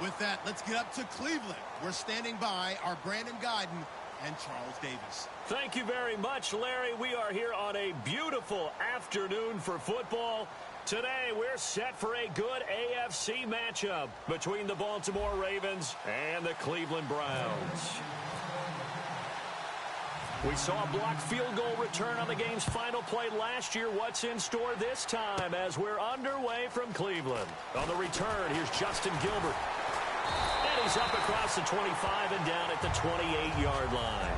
With that, let's get up to Cleveland. We're standing by our Brandon Gaudin and Charles Davis. Thank you very much, Larry. We are here on a beautiful afternoon for football. Today, we're set for a good AFC matchup between the Baltimore Ravens and the Cleveland Browns. We saw a blocked field goal return on the game's final play last year. What's in store this time as we're underway from Cleveland? On the return, here's Justin Gilbert. And he's up across the 25 and down at the 28-yard line.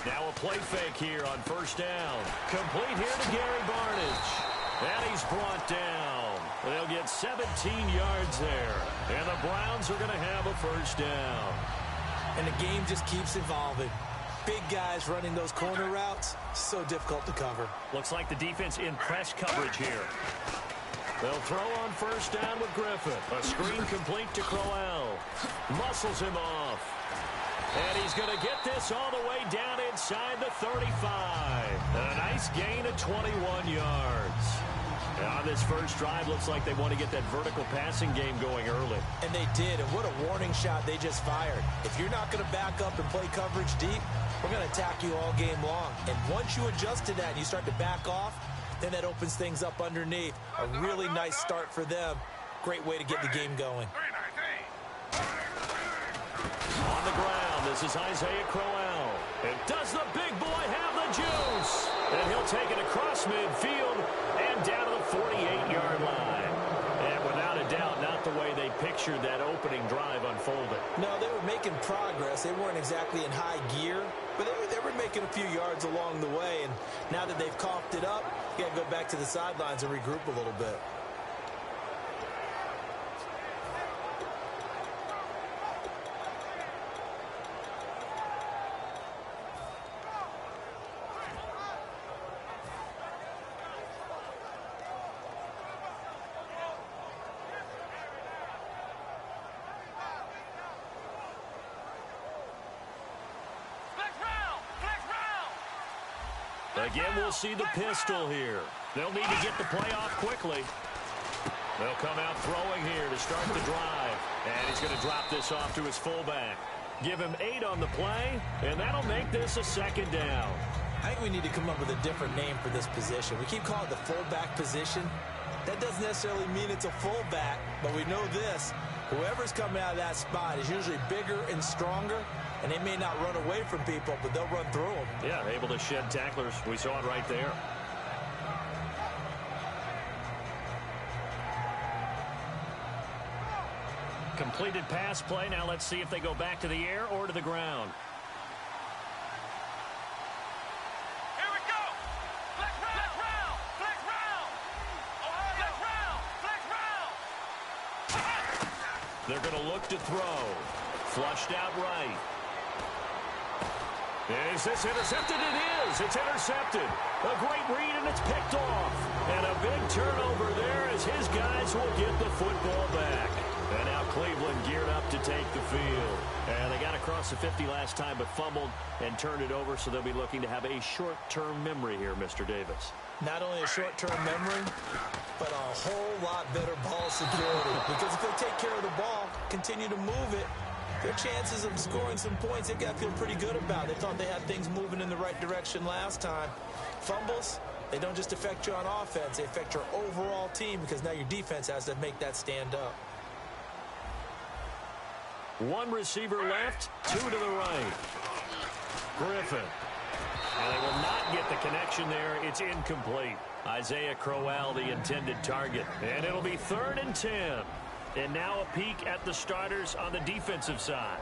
Now a play fake here on first down. Complete here to Gary Barnidge. And he's brought down. They'll get 17 yards there. And the Browns are going to have a first down. And the game just keeps evolving. Big guys running those corner routes, so difficult to cover. Looks like the defense in press coverage here. They'll throw on first down with Griffin. A screen complete to Crowell. Muscles him off. And he's going to get this all the way down inside the 35. And a nice gain of 21 yards. On this first drive, looks like they want to get that vertical passing game going early. And they did, and what a warning shot they just fired. If you're not going to back up and play coverage deep, we're going to attack you all game long. And once you adjust to that and you start to back off, then that opens things up underneath. A really nice start for them. Great way to get the game going. On the ground, this is Isaiah Crowell. And does the big boy have the juice? And he'll take it across midfield and down to the 48-yard line. And without a doubt, not the way they pictured that opening drive unfolding. No, they were making progress. They weren't exactly in high gear, but they were making a few yards along the way. And now that they've coughed it up, you got to go back to the sidelines and regroup a little bit. Again, we'll see the pistol here. They'll need to get the play off quickly. They'll come out throwing here to start the drive. And he's going to drop this off to his fullback. Give him 8 on the play, and that'll make this a second down. I think we need to come up with a different name for this position. We keep calling it the fullback position. That doesn't necessarily mean it's a fullback, but we know this. Whoever's coming out of that spot is usually bigger and stronger, and they may not run away from people, but they'll run through them. Yeah, able to shed tacklers. We saw it right there. Completed pass play. Now let's see if they go back to the air or to the ground. Here we go. Flex round. Flex round. Ohio. Flex round. They're going to look to throw. Flushed out right. Is this intercepted? It is. It's intercepted. A great read, and it's picked off. And a big turnover there as his guys will get the football back. And now Cleveland geared up to take the field. And they got across the 50 last time, but fumbled and turned it over, so they'll be looking to have a short-term memory here, Mr. Davis. Not only a short-term memory, but a whole lot better ball security. Because if they take care of the ball, continue to move it, their chances of scoring some points, they've got to feel pretty good about. They thought they had things moving in the right direction last time. Fumbles, they don't just affect you on offense. They affect your overall team because now your defense has to make that stand up. One receiver left, 2 to the right. Griffin. And they will not get the connection there. It's incomplete. Isaiah Crowell, the intended target. And it'll be 3rd and 10. And now a peek at the starters on the defensive side.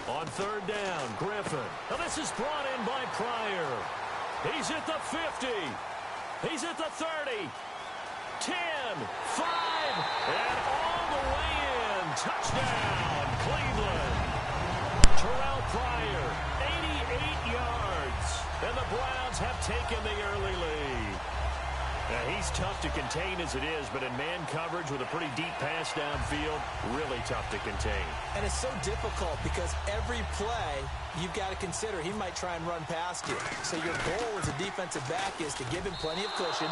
On 3rd down, Griffin. Now this is brought in by Pryor. He's at the 50. He's at the 30. 10. 5, and all the way in. Touchdown, Cleveland. Terrell Pryor, 88 yards. And the Browns have taken the early lead. Now, he's tough to contain as it is, but in man coverage with a pretty deep pass downfield, really tough to contain. And it's so difficult because every play you've got to consider he might try and run past you. So your goal as a defensive back is to give him plenty of cushion,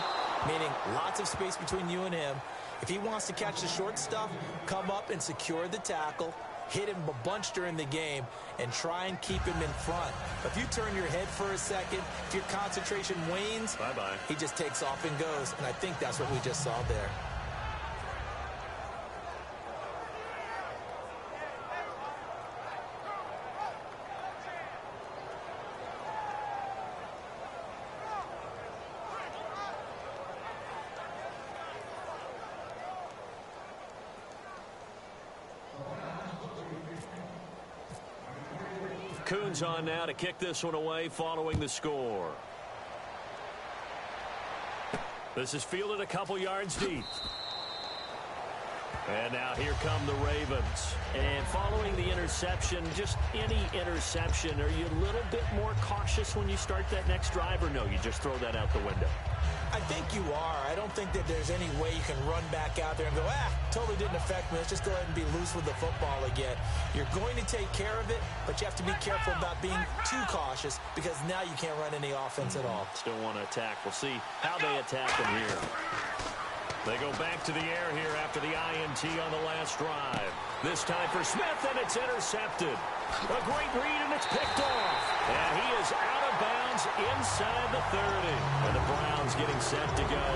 meaning lots of space between you and him. If he wants to catch the short stuff, come up and secure the tackle, hit him a bunch during the game, and try and keep him in front. If you turn your head for a second, if your concentration wanes, bye-bye, he just takes off and goes. And I think that's what we just saw there. Coons on now to kick this one away following the score. This is fielded a couple yards deep. And now here come the Ravens. And following the interception, just any interception, are you a little bit more cautious when you start that next drive, or no, you just throw that out the window? I think you are. I don't think that there's any way you can run back out there and go, totally didn't affect me. Let's just go ahead and be loose with the football again. You're going to take care of it, but you have to be careful about being too cautious because now you can't run any offense at all. Still want to attack. We'll see how they attack them here. They go back to the air here after the INT on the last drive. This time for Smith, and it's intercepted. A great read, and it's picked off. And he is out of bounds inside the 30. And the Browns getting set to go.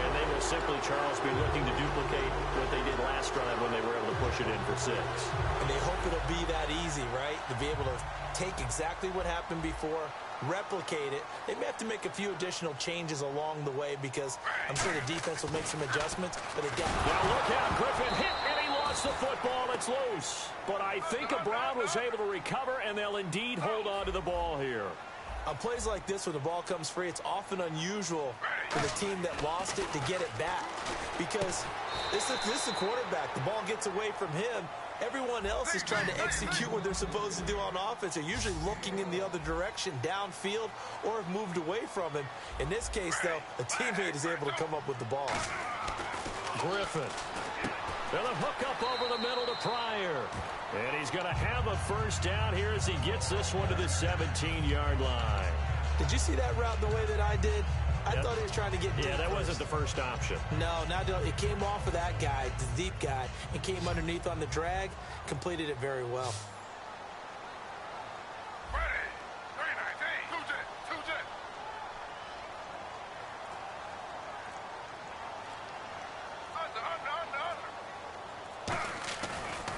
And they will simply, Charles, be looking to duplicate what they did last drive when they were able to push it in for 6. And they hope it'll be that easy, right? To be able to take exactly what happened before, replicate it. They may have to make a few additional changes along the way because I'm sure the defense will make some adjustments, but again. Now look out, Griffin hit, and he lost the football. It's loose. But I think a Brown was able to recover, and they'll indeed hold on to the ball here. On plays like this where the ball comes free, it's often unusual for the team that lost it to get it back because this is the quarterback. The ball gets away from him. Everyone else is trying to execute what they're supposed to do on offense. They're usually looking in the other direction, downfield, or have moved away from him. In this case, though, a teammate is able to come up with the ball. Griffin. And a hook up over the middle to Pryor. And he's going to have a first down here as he gets this one to the 17-yard line. Did you see that route the way that I did? I thought he was trying to get deep. Yeah, that wasn't the first option. No, it came off of that guy, the deep guy, and came underneath on the drag, completed it very well.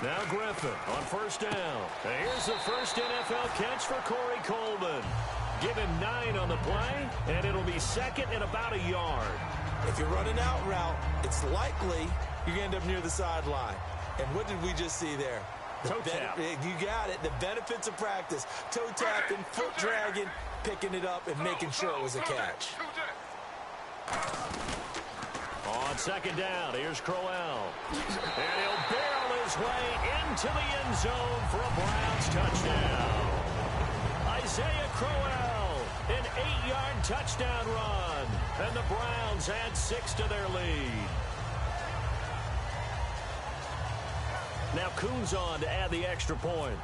Now Griffin on first down. And here's the first NFL catch for Corey Coleman. Give him 9 on the play, and it'll be second and about a yard. If you're running out route, it's likely you're going to end up near the sideline. And what did we just see there? Toe tap. You got it. The benefits of practice. Toe tapping, foot dragging, picking it up, and making sure it was a catch. On second down, here's Crowell. And he'll barrel his way into the end zone for a Browns touchdown. Isaiah Crowell, an 8-yard touchdown run. And the Browns add 6 to their lead. Now Coons on to add the extra point.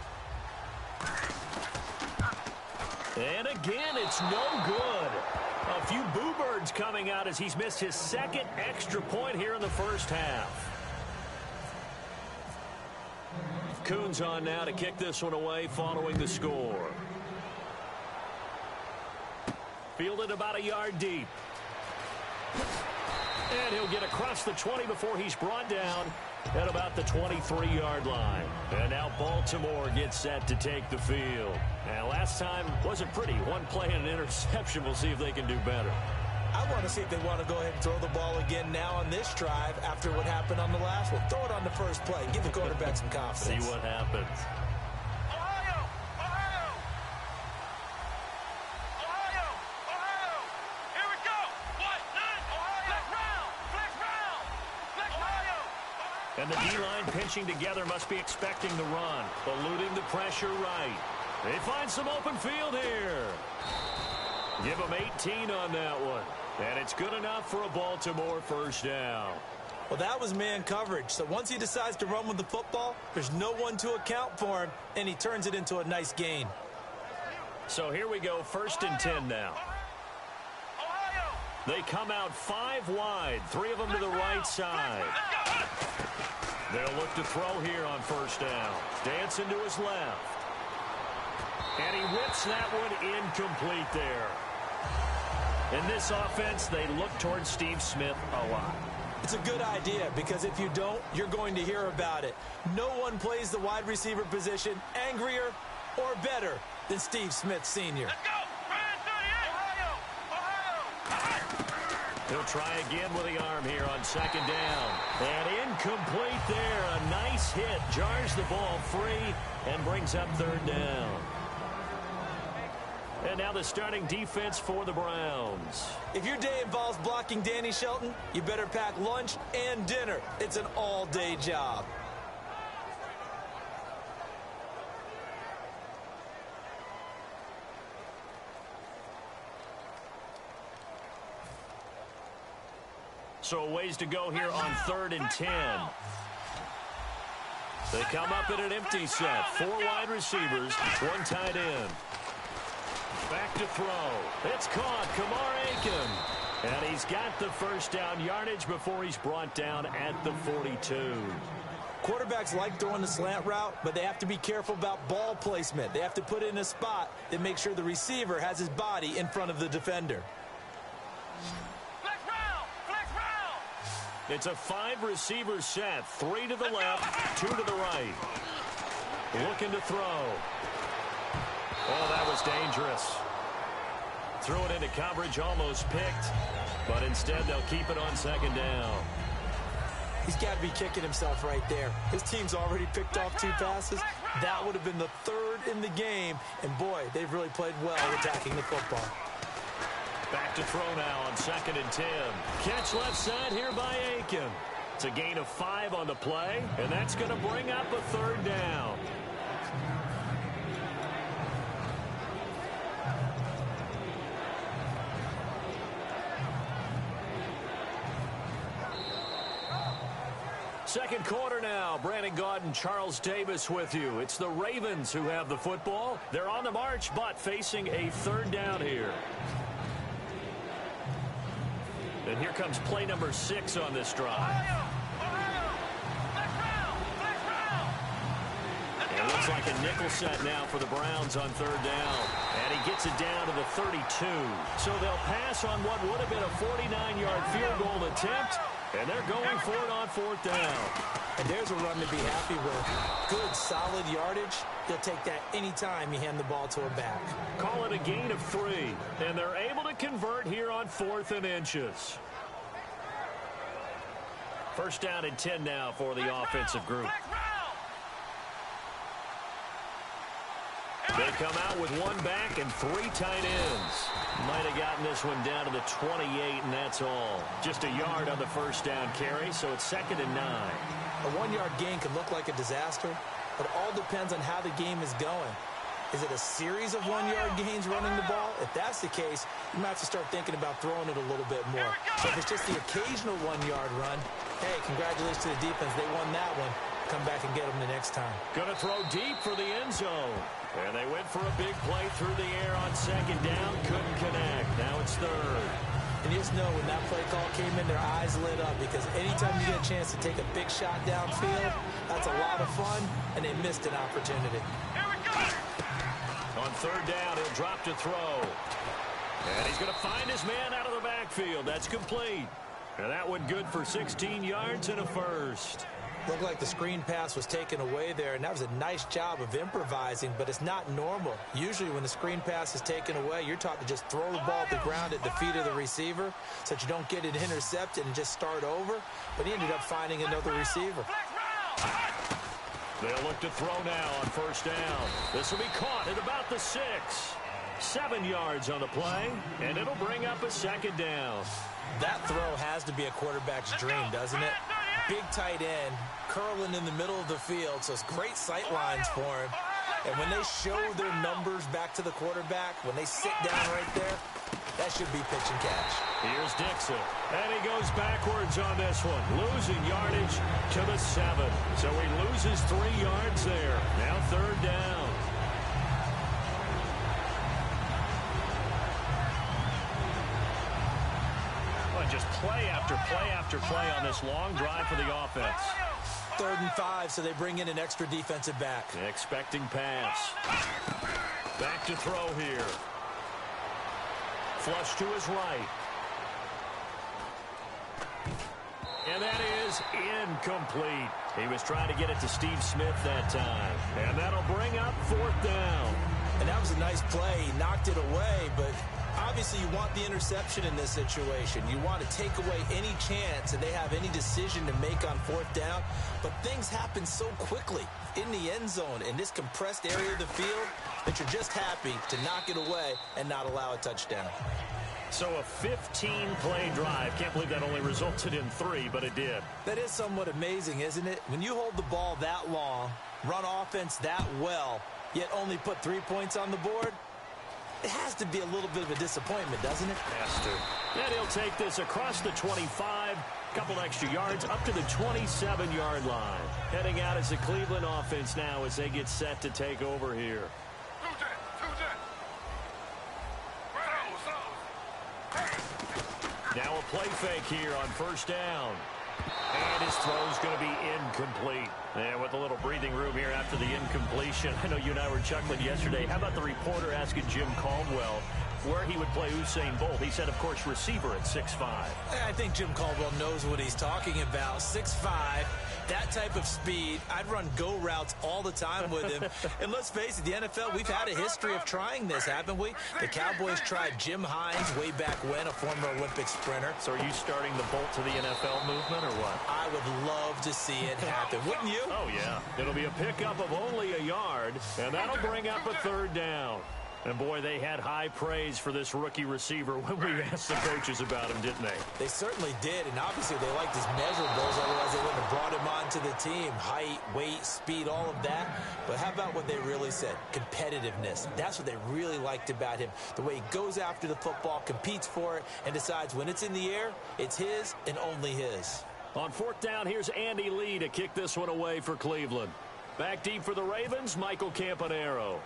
And again, it's no good. A few boo birds coming out as he's missed his second extra point here in the first half. Coons on now to kick this one away following the score. Fielded about a yard deep. And he'll get across the 20 before he's brought down at about the 23-yard line. And now Baltimore gets set to take the field. And last time wasn't pretty. One play and an interception. We'll see if they can do better. I want to see if they want to go ahead and throw the ball again now on this drive after what happened on the last one. Throw it on the first play. Give the quarterback some confidence. See what happens. Ohio! Ohio! Ohio! Ohio! Here we go! 1, 9, Ohio! Flex round! Flex round! And the D-line pinching together must be expecting the run, eluding the pressure right. They find some open field here. Give them 18 on that one. And it's good enough for a Baltimore first down. Well, that was man coverage. So once he decides to run with the football, there's no one to account for him, and he turns it into a nice gain. So here we go, 1st and 10 now. They come out 5 wide, 3 of them to the right side. They'll look to throw here on 1st down. Dancing to his left. And he whips that one incomplete there. In this offense, they look towards Steve Smith a lot. It's a good idea because if you don't, you're going to hear about it. No one plays the wide receiver position angrier or better than Steve Smith Sr. He'll try again with the arm here on 2nd down. And incomplete there. A nice hit. Jars the ball free and brings up 3rd down. And now the starting defense for the Browns. If your day involves blocking Danny Shelton, you better pack lunch and dinner. It's an all-day job. So a ways to go here on 3rd and 10. They come up in an empty set. 4 wide receivers, 1 tight end. Back to throw. It's caught. Kamar Aiken. And he's got the first down yardage before he's brought down at the 42. Quarterbacks like throwing the slant route, but they have to be careful about ball placement. They have to put it in a spot that makes sure the receiver has his body in front of the defender. It's a 5-receiver set. 3 to the left, 2 to the right. Looking to throw. Oh, that was dangerous. Threw it into coverage, almost picked. But instead, they'll keep it on 2nd down. He's got to be kicking himself right there. His team's already picked off 2 passes. That would have been the 3rd in the game. And, boy, they've really played well attacking the football. Back to throw now on 2nd and 10. Catch left side here by Aiken. It's a gain of 5 on the play, and that's going to bring up a 3rd down. Second quarter now. Brandon Gaudin and Charles Davis with you. It's the Ravens who have the football. They're on the march, but facing a 3rd down here. And here comes play number 6 on this drive. It looks like a nickel set now for the Browns on 3rd down. And he gets it down to the 32. So they'll pass on what would have been a 49-yard field goal attempt. And they're going for it on 4th down. And there's a run to be happy with. Good, solid yardage. They'll take that anytime you hand the ball to a back. Call it a gain of 3. And they're able to convert here on 4th and inches. 1st down and 10 now for the offensive group. They come out with 1 back and 3 tight ends. Might have gotten this one down to the 28, and that's all. Just a yard on the 1st down carry, so it's 2nd and 9. A 1-yard gain can look like a disaster, but it all depends on how the game is going. Is it a series of 1-yard gains running the ball? If that's the case, you might have to start thinking about throwing it a little bit more. So if it's just the occasional 1-yard run, hey, congratulations to the defense. They won that one. Come back and get them the next time. Going to throw deep for the end zone. And they went for a big play through the air on 2nd down. Couldn't connect. Now it's 3rd. And you just know when that play call came in, their eyes lit up because anytime you get a chance to take a big shot downfield, that's a lot of fun, and they missed an opportunity. On 3rd down, he'll drop to throw. And he's going to find his man out of the backfield. That's complete. And that one good for 16 yards and a first. Looked like the screen pass was taken away there, and that was a nice job of improvising, but it's not normal. Usually when the screen pass is taken away, you're taught to just throw the ball at the ground at the feet of the receiver so that you don't get it intercepted and just start over, but he ended up finding another receiver. They'll look to throw now on 1st down. This will be caught at about the 6. 7 yards on the play, and it'll bring up a 2nd down. That throw has to be a quarterback's dream, doesn't it? big tight end, curling in the middle of the field, so it's great sight lines for him. And when they show their numbers back to the quarterback, when they sit down right there, that should be pitch and catch. Here's Dixon, and he goes backwards on this one, losing yardage to the 7. So he loses 3 yards there. Now 3rd down. Just play after play after play on this long drive for the offense. 3rd and 5, so they bring in an extra defensive back. Expecting pass. Back to throw here. Flush to his right. And that is incomplete. He was trying to get it to Steve Smith that time. And that'll bring up 4th down. And that was a nice play. He knocked it away, but obviously you want the interception in this situation. You want to take away any chance that they have any decision to make on 4th down. But things happen so quickly in the end zone in this compressed area of the field that you're just happy to knock it away and not allow a touchdown. So a 15-play drive. Can't believe that only resulted in 3, but it did. That is somewhat amazing, isn't it? When you hold the ball that long, run offense that well, yet only put 3 points on the board, it has to be a little bit of a disappointment, doesn't it? Has to. And he'll take this across the 25, couple extra yards, up to the 27-yard line. Heading out as the Cleveland offense now as they get set to take over here. Now a play fake here on 1st down. And his throw's going to be incomplete. And with a little breathing room here after the incompletion. I know you and I were chuckling yesterday. How about the reporter asking Jim Caldwell where he would play Usain Bolt? He said, of course, receiver at 6'5". I think Jim Caldwell knows what he's talking about. 6'5", that type of speed. I'd run go routes all the time with him. And let's face it, the NFL, we've had a history of trying this, haven't we? The Cowboys tried Jim Hines way back when, a former Olympic sprinter. So are you starting the Bolt to the NFL movement or what? I would love to see it happen, wouldn't you? Oh, yeah. It'll be a pickup of only a yard, and that'll bring up a 3rd down. And, boy, they had high praise for this rookie receiver when we asked the coaches about him, didn't they? They certainly did, and obviously they liked his measurables, otherwise they wouldn't have brought him onto the team. Height, weight, speed, all of that. But how about what they really said? Competitiveness. That's what they really liked about him. The way he goes after the football, competes for it, and decides when it's in the air, it's his and only his. On 4th down, here's Andy Lee to kick this one away for Cleveland. Back deep for the Ravens, Michael Campanaro.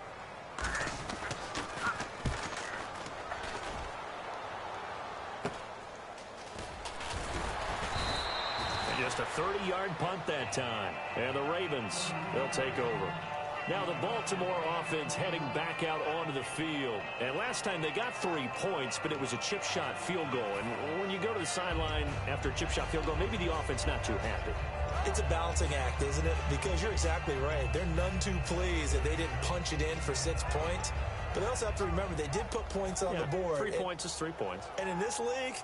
Just a 30-yard punt that time. And the Ravens, they'll take over. Now the Baltimore offense heading back out onto the field. And last time they got 3 points, but it was a chip shot field goal. And when you go to the sideline after a chip shot field goal, maybe the offense not too happy. It's a balancing act, isn't it? Because you're exactly right. They're none too pleased that they didn't punch it in for 6 points. But they also have to remember they did put points on the board. 3 points is 3 points. And in this league,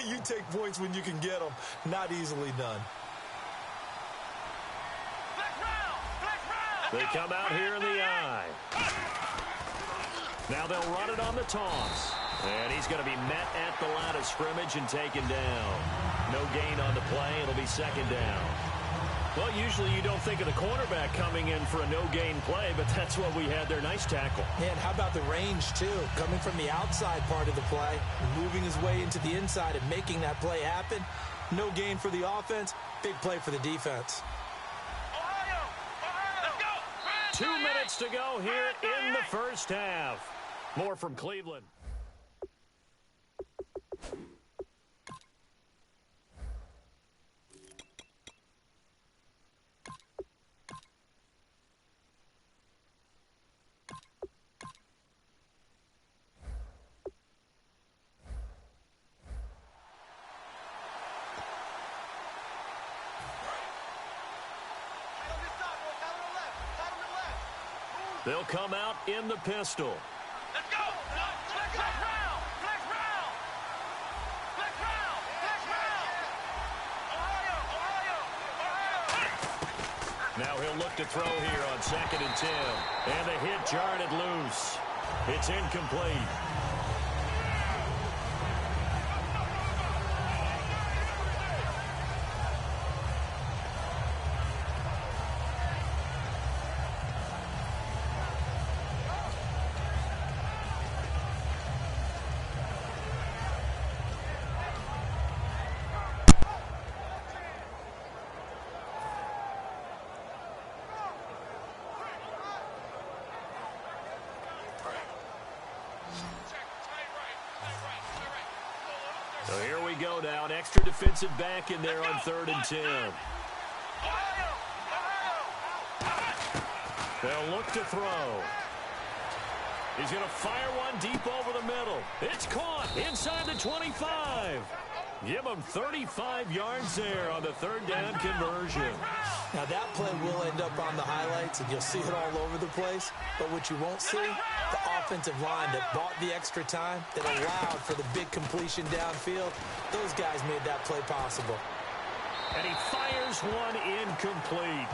you take points when you can get them. Not easily done. They come out here in the eye. Now they'll run it on the toss. And he's going to be met at the line of scrimmage and taken down. No gain on the play. It'll be 2nd down. Well, usually you don't think of the cornerback coming in for a no-gain play, but that's what we had there. Nice tackle. And how about the range, too? Coming from the outside part of the play, moving his way into the inside and making that play happen. No gain for the offense, big play for the defense. 2 minutes to go here in the 1st half. More from Cleveland. They'll come out in the pistol. Let's go! Flex round! Flex round! Flex round! Flex round! Ohio! Now he'll look to throw here on 2nd and 10. And the hit jarred it loose. It's incomplete. now. An extra defensive back in there on 3rd and 10. They'll look to throw. He's going to fire one deep over the middle. It's caught inside the 25. Give him 35 yards there on the 3rd down conversion. Now that play will end up on the highlights, and you'll see it all over the place. But what you won't see, the offensive line that bought the extra time, that allowed for the big completion downfield, those guys made that play possible. And he fires one incomplete.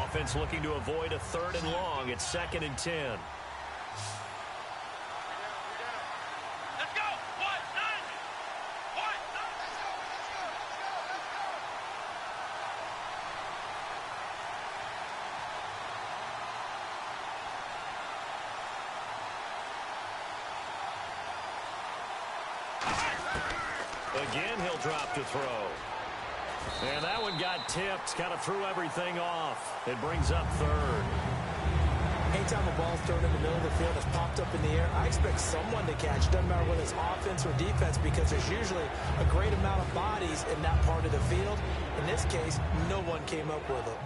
Offense looking to avoid a 3rd and long. It's 2nd and 10. Let's go. What? Nine. What? Again, he'll drop to throw. And that one got tipped, kind of threw everything off. It brings up 3rd. Anytime a ball's thrown in the middle of the field, it's popped up in the air, I expect someone to catch. Doesn't matter whether it's offense or defense, because there's usually a great amount of bodies in that part of the field. In this case, no one came up with it.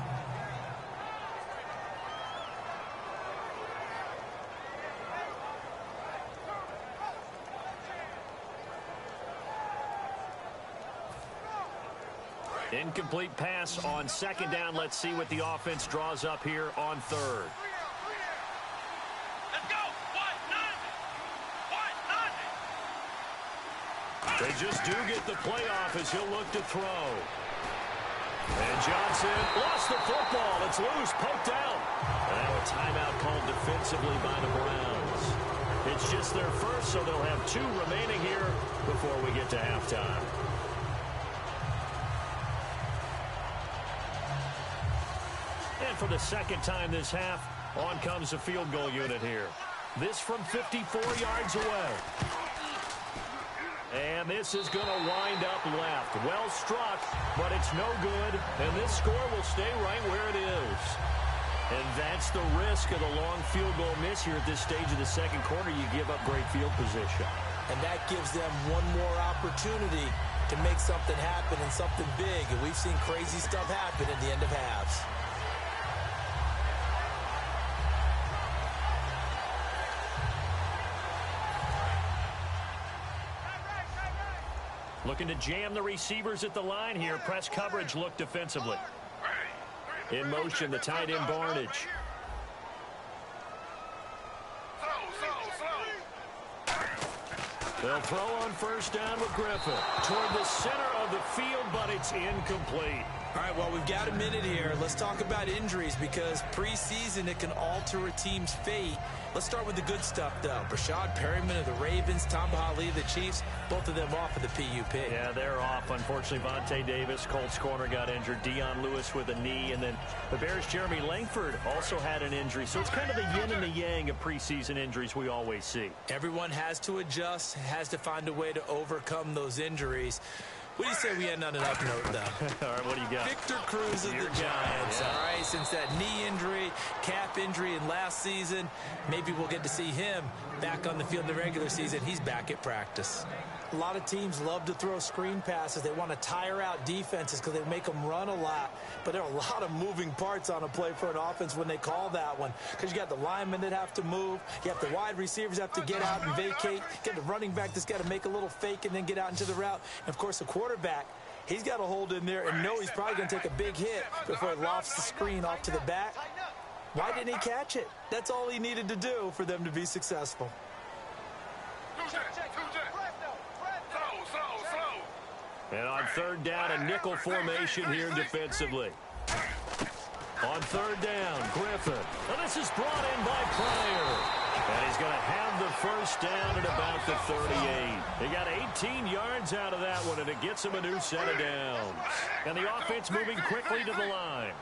Incomplete pass on 2nd down. Let's see what the offense draws up here on 3rd. Let's go. What? Nine. What? Nine. They just do get the playoff as he'll look to throw. And Johnson lost the football. It's loose, poked out. And now a timeout called defensively by the Browns. It's just their first, so they'll have 2 remaining here before we get to halftime. And for the 2nd time this half, on comes the field goal unit here. This from 54 yards away. And this is going to wind up left. Well struck, but it's no good. And this score will stay right where it is. And that's the risk of the long field goal miss here at this stage of the 2nd quarter. You give up great field position. And that gives them one more opportunity to make something happen and something big. And we've seen crazy stuff happen at the end of halves. Looking to jam the receivers at the line here. Press coverage look defensively. In motion, the tight end Barnage. They'll throw on 1st down with Griffin. Toward the center of the field, but it's incomplete. All right, well, we've got a minute here. Let's talk about injuries, because preseason, it can alter a team's fate. Let's start with the good stuff, though. Brashad Perryman of the Ravens, Tom Hali of the Chiefs, both of them off of the PUP. Yeah, they're off. Unfortunately, Vontae Davis, Colts corner, got injured. Dion Lewis with a knee. And then the Bears' Jeremy Langford also had an injury. So it's kind of the yin and the yang of preseason injuries we always see. Everyone has to adjust, has to find a way to overcome those injuries. What do you say we end on an up note, though? All right, what do you got? Victor Cruz of the Giants, yeah. all right? Since that knee injury, calf injury in last season, maybe we'll get to see him back on the field in the regular season. He's back at practice. A lot of teams love to throw screen passes. They want to tire out defenses because they make them run a lot. But there are a lot of moving parts on a play for an offense when they call that one. Because you got the linemen that have to move. You have the wide receivers that have to get out and vacate. You got the running back that's got to make a little fake and then get out into the route. And, of course, the quarterback, he's got to hold in there and know he's probably going to take a big hit before he lofts the screen off to the back. Why didn't he catch it? That's all he needed to do for them to be successful. And on 3rd down, a nickel formation here defensively. On 3rd down, Griffin. And this is brought in by Pryor. And he's going to have the 1st down at about the 38. He got 18 yards out of that one, and it gets him a new set of downs. And the offense moving quickly to the line.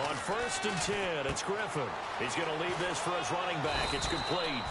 On 1st and 10, it's Griffin. He's going to leave this for his running back. It's complete.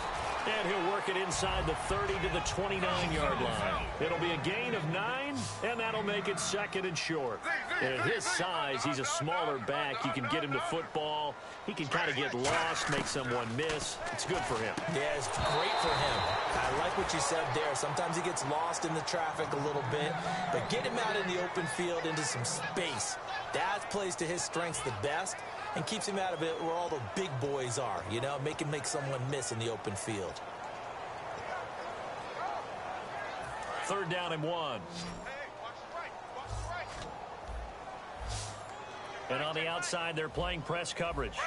And he'll work it inside the 30 to the 29-yard line. It'll be a gain of 9, and that'll make it 2nd and short. And at his size, he's a smaller back. You can get him to football. He can kind of get lost, make someone miss. It's good for him. Yeah, it's great for him. I like what you said there. Sometimes he gets lost in the traffic a little bit, but get him out in the open field into some space. That plays to his strengths the best and keeps him out of it where all the big boys are, you know, make him make someone miss in the open field. 3rd down and 1. And on the outside, they're playing press coverage.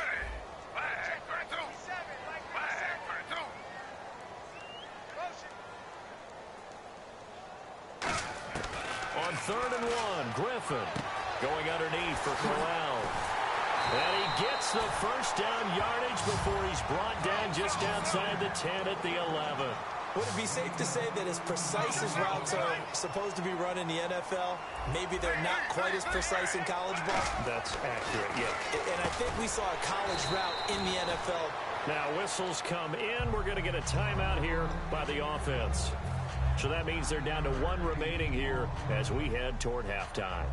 On 3rd and 1, Griffin going underneath for Crowell. And he gets the first down yardage before he's brought down just outside the 10 at the 11. Would it be safe to say that as precise as routes are supposed to be run in the NFL, maybe they're not quite as precise in college ball? That's accurate, yeah. And I think we saw a college route in the NFL. Now whistles come in. We're going to get a timeout here by the offense. So that means they're down to 1 remaining here as we head toward halftime.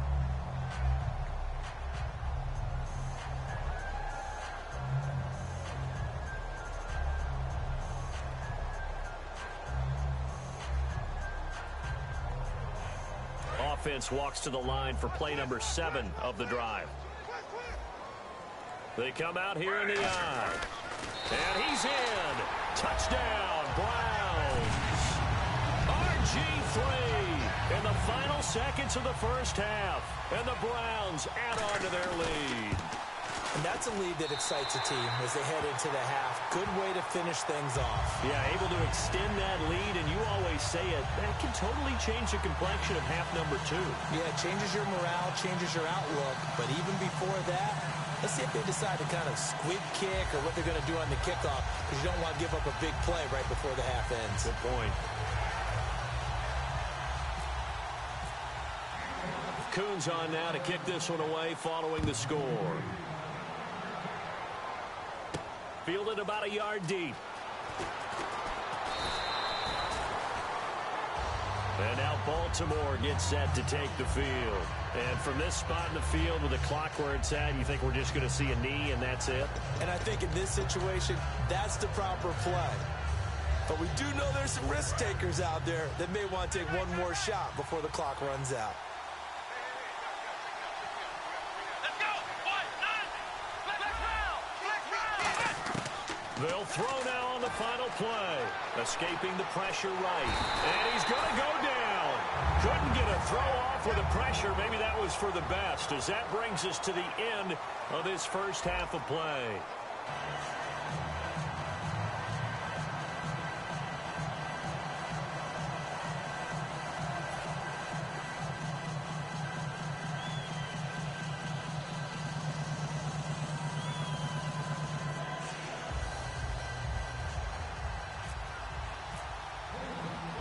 Offense walks to the line for play number 7 of the drive. They come out here in the eye. And he's in. Touchdown, Browns. RG3 in the final seconds of the first half. And the Browns add on to their lead. And that's a lead that excites a team as they head into the half. Good way to finish things off. Yeah, able to extend that lead, and you always say it, that can totally change the complexion of half number 2. Yeah, it changes your morale, changes your outlook. But even before that, let's see if they decide to kind of squib kick or what they're going to do on the kickoff, because you don't want to give up a big play right before the half ends. Good point. Coons on now to kick this one away following the score. Fielded about a yard deep. And now Baltimore gets set to take the field. And from this spot in the field with the clock where it's at, you think we're just going to see a knee and that's it? And I think in this situation, that's the proper play. But we do know there's some risk takers out there that may want to take one more shot before the clock runs out. They'll throw now on the final play. Escaping the pressure right. And he's going to go down. Couldn't get a throw off with the pressure. Maybe that was for the best, as that brings us to the end of this first half of play.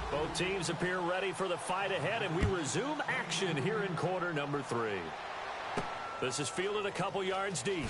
Both teams appear ready for the fight ahead, and we resume action here in quarter number 3. This is fielded a couple yards deep.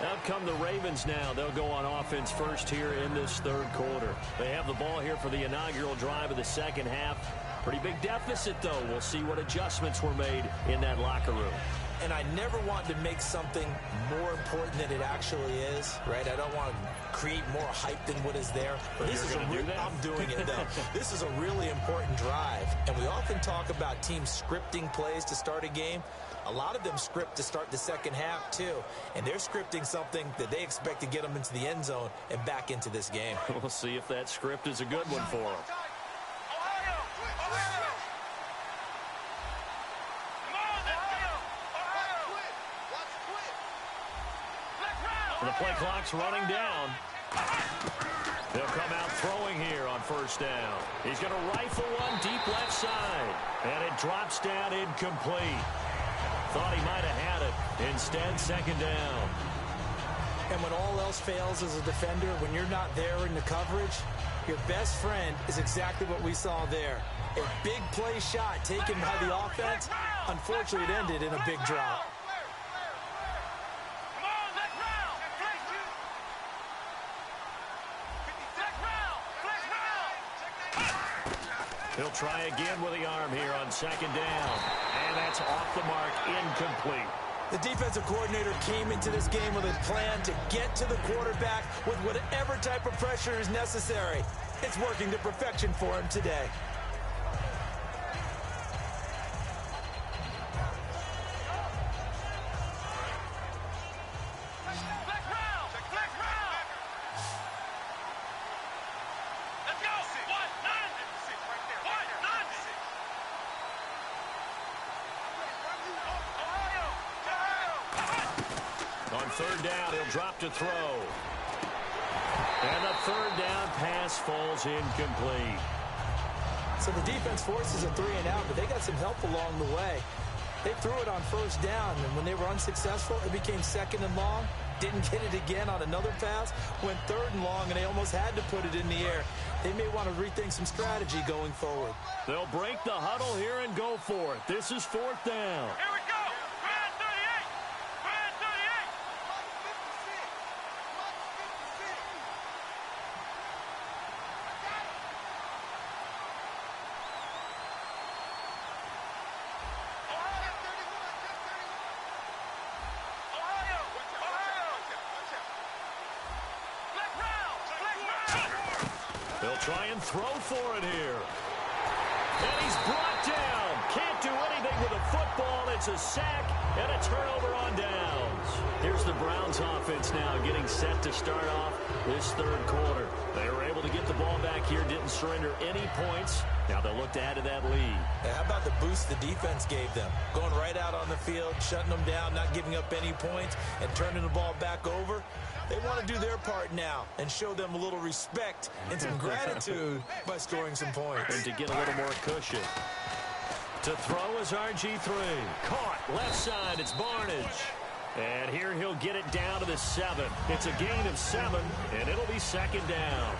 Out come the Ravens now. They'll go on offense first here in this 3rd quarter. They have the ball here for the inaugural drive of the second half. Pretty big deficit, though. We'll see what adjustments were made in that locker room. And I never want to make something more important than it actually is, right? I don't want to create more hype than what is there. But this is I'm doing it, though. This is a really important drive. And we often talk about teams scripting plays to start a game. A lot of them script to start the second half, too. And they're scripting something that they expect to get them into the end zone and back into this game. We'll see if that script is a good one for them. The play clock's running down. They'll come out throwing here on first down. He's going to rifle one deep left side. And it drops down incomplete. Thought he might have had it. Instead, second down. And when all else fails as a defender, when you're not there in the coverage, your best friend is exactly what we saw there. A big play shot taken by the offense. Unfortunately, it ended in a big drop. He'll try again with the arm here on second down. And that's off the mark, incomplete. The defensive coordinator came into this game with a plan to get to the quarterback with whatever type of pressure is necessary. It's working to perfection for him today. Third down, he'll drop to throw. And the third down pass falls incomplete. So the defense forces a 3-and-out, but they got some help along the way. They threw it on first down, and when they were unsuccessful, it became second and long. Didn't get it again on another pass. Went third and long, and they almost had to put it in the air. They may want to rethink some strategy going forward. They'll break the huddle here and go for it. This is fourth down. Here we go. Brand 38. Brand 38. Ohio. Black round. They'll try and throw for it here. And he's brought down. Can't do anything with a football. It's a sack and a turnover on downs. Here's the Browns offense now getting set to start off this third quarter. They were able to get the ball back here, didn't surrender any points. Now they'll look to add to that lead. Yeah, how about the boost the defense gave them? Going right out on the field, shutting them down, not giving up any points, and turning the ball back over. They want to do their part now and show them a little respect and some gratitude by scoring some points. And to get a little more cushion. To throw is RG3. Caught left side. It's Barnage. And here he'll get it down to the 7. It's a gain of 7, and it'll be second down.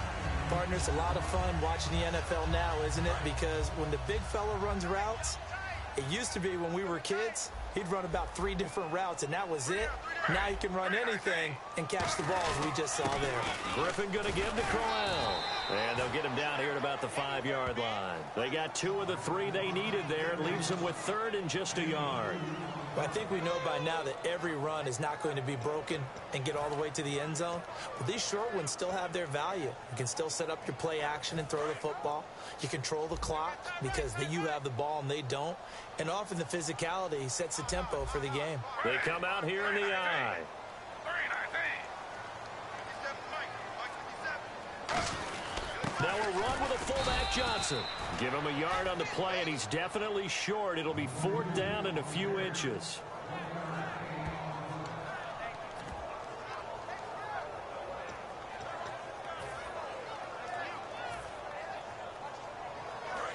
Partner, it's a lot of fun watching the NFL now, isn't it? Because when the big fella runs routes, it used to be when we were kids, he'd run about 3 different routes, and that was it. Now he can run anything and catch the ball, as we just saw there. Griffin going to give to Crowell. And they'll get him down here at about the 5-yard line. They got 2 of the 3 they needed there. It leaves them with third and just a yard. Well, I think we know by now that every run is not going to be broken and get all the way to the end zone. But these short ones still have their value. You can still set up your play action and throw the football. You control the clock because you have the ball and they don't. And often the physicality sets the tempo for the game. They come out here in the eye. Now a run with a fullback Johnson. Give him a yard on the play, and he's definitely short. It'll be fourth down and a few inches.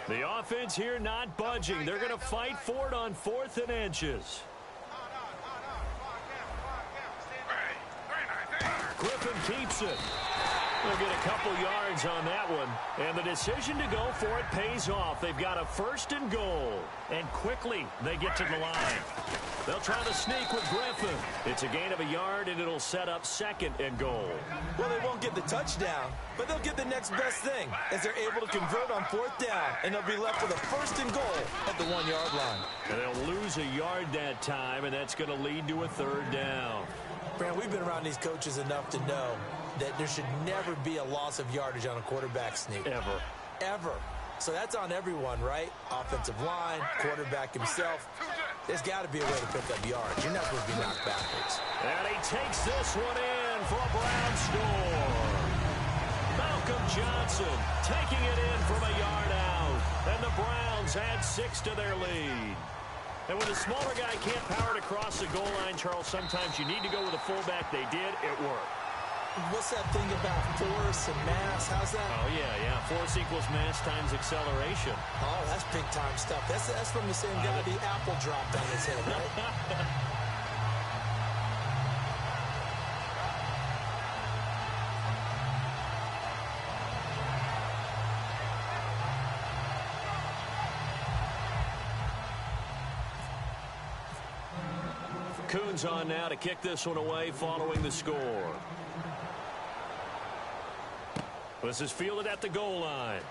The offense here not budging. They're going to fight for it on 4th and inches. Griffin keeps it. They'll get a couple yards on that one. And the decision to go for it pays off. They've got a 1st and goal. And quickly they get to the line. They'll try to sneak with Griffin. It's a gain of a yard, and it'll set up 2nd and goal. Well, they won't get the touchdown, but they'll get the next best thing as they're able to convert on 4th down, and they'll be left with a 1st and goal at the 1-yard line. And they'll lose a yard that time, and that's going to lead to a 3rd down. Brand, we've been around these coaches enough to know that there should never be a loss of yardage on a quarterback sneak. Ever. Ever. So that's on everyone, right? Offensive line, quarterback himself. There's got to be a way to pick up yards. You're not going to be knocked backwards. And he takes this one in for a Brown score. Malcolm Johnson taking it in from a yard out. And the Browns add 6 to their lead. And when the smaller guy can't power it across the goal line, Charles, sometimes you need to go with a fullback. They did. It worked. What's that thing about force and mass? How's that? Oh, yeah. Force equals mass times acceleration. Oh, that's big-time stuff. That's from the same guy the apple dropped on his head, right? Coons on now to kick this one away following the score. This is fielded at the goal line.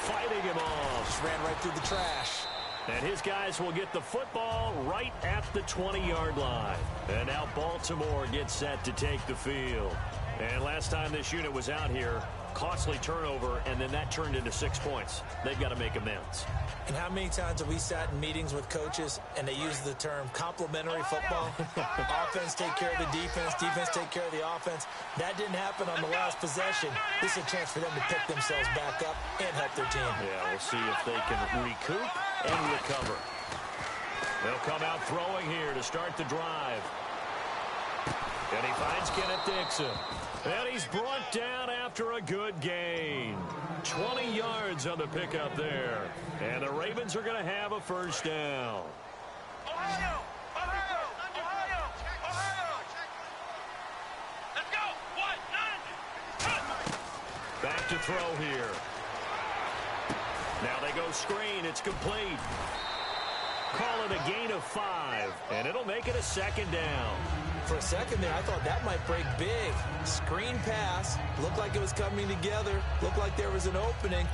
fighting him off. Just ran right through the trash. And his guys will get the football right at the 20-yard line. And now Baltimore gets set to take the field. And last time this unit was out here, costly turnover, and then that turned into 6 points. They've got to make amends. And how many times have we sat in meetings with coaches and they use the term complementary football? Offense take care of the defense, defense take care of the offense. That didn't happen on the last possession. This is a chance for them to pick themselves back up and help their team. Yeah, we'll see if they can recoup and recover. They'll come out throwing here to start the drive. And he finds Kenneth Dixon. And he's brought down after a good gain. 20 yards on the pickup there. And the Ravens are going to have a first down. Ohio! Ohio! Ohio! Ohio! Let's go! 1, 9, Back to throw here. Now they go screen. It's complete. Call it a gain of 5. And it'll make it a second down. For a second there, I thought that might break big. Screen pass. Looked like it was coming together. Looked like there was an opening.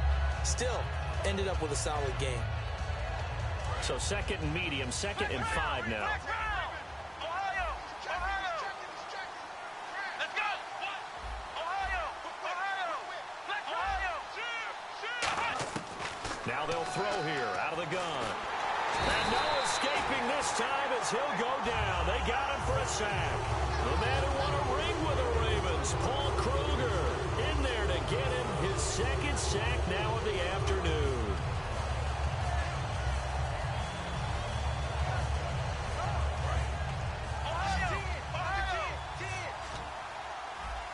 Still, ended up with a solid gain. So second and medium, 2nd and 5 now. Ohio! Ohio! Let's go! 1, Ohio! Ohio! Ohio! Now they'll throw here out of the gun. And no escaping this time as he'll go down. They got him for a sack. The man who won a ring with the Ravens, Paul Kruger, in there to get him his 2nd sack now of the afternoon.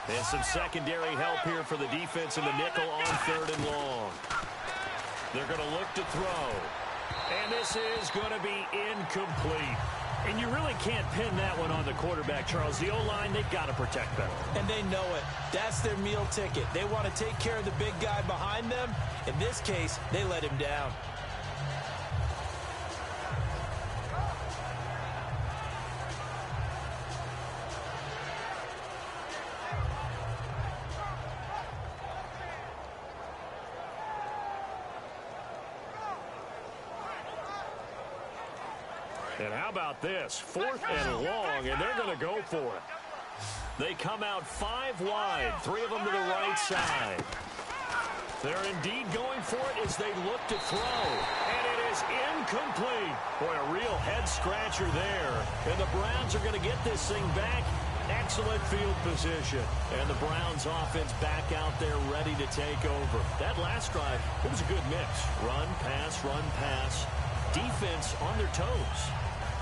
And some secondary help here for the defense in the nickel on 3rd and long. They're going to look to throw. And this is going to be incomplete. And you really can't pin that one on the quarterback, Charles. The O-line, they've got to protect better. And they know it. That's their meal ticket. They want to take care of the big guy behind them. In this case, they let him down. And how about this? 4th and long, and they're going to go for it. They come out 5 wide, 3 of them to the right side. They're indeed going for it as they look to throw. And it is incomplete. Boy, a real head-scratcher there. And the Browns are going to get this thing back. Excellent field position. And the Browns offense back out there ready to take over. That last drive, it was a good mix. Run, pass, defense on their toes.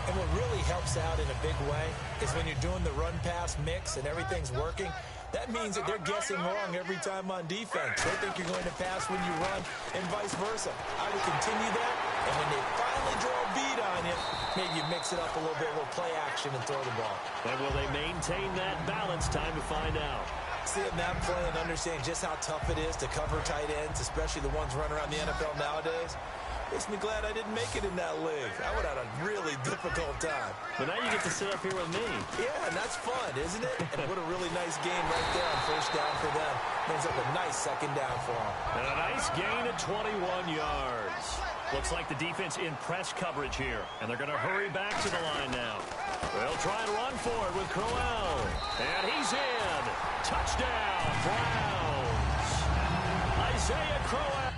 And what really helps out in a big way is when you're doing the run-pass mix and everything's working, that means that they're guessing wrong every time on defense. They think you're going to pass when you run and vice versa. I would continue that, and when they finally draw a beat on you, maybe you mix it up a little bit, a little play action and throw the ball. And will they maintain that balance? Time to find out. Seeing that play and understanding just how tough it is to cover tight ends, especially the ones running around the NFL nowadays, makes me glad I didn't make it in that league. I would have had a really difficult time. But now you get to sit up here with me. Yeah, and that's fun, isn't it? And what a really nice game right there on 1st down for them. Ends up a nice 2nd down for them. And a nice gain of 21 yards. Looks like the defense in press coverage here. And they're going to hurry back to the line now. They'll try and run for it with Crowell. And he's in. Touchdown, Browns. Isaiah Crowell.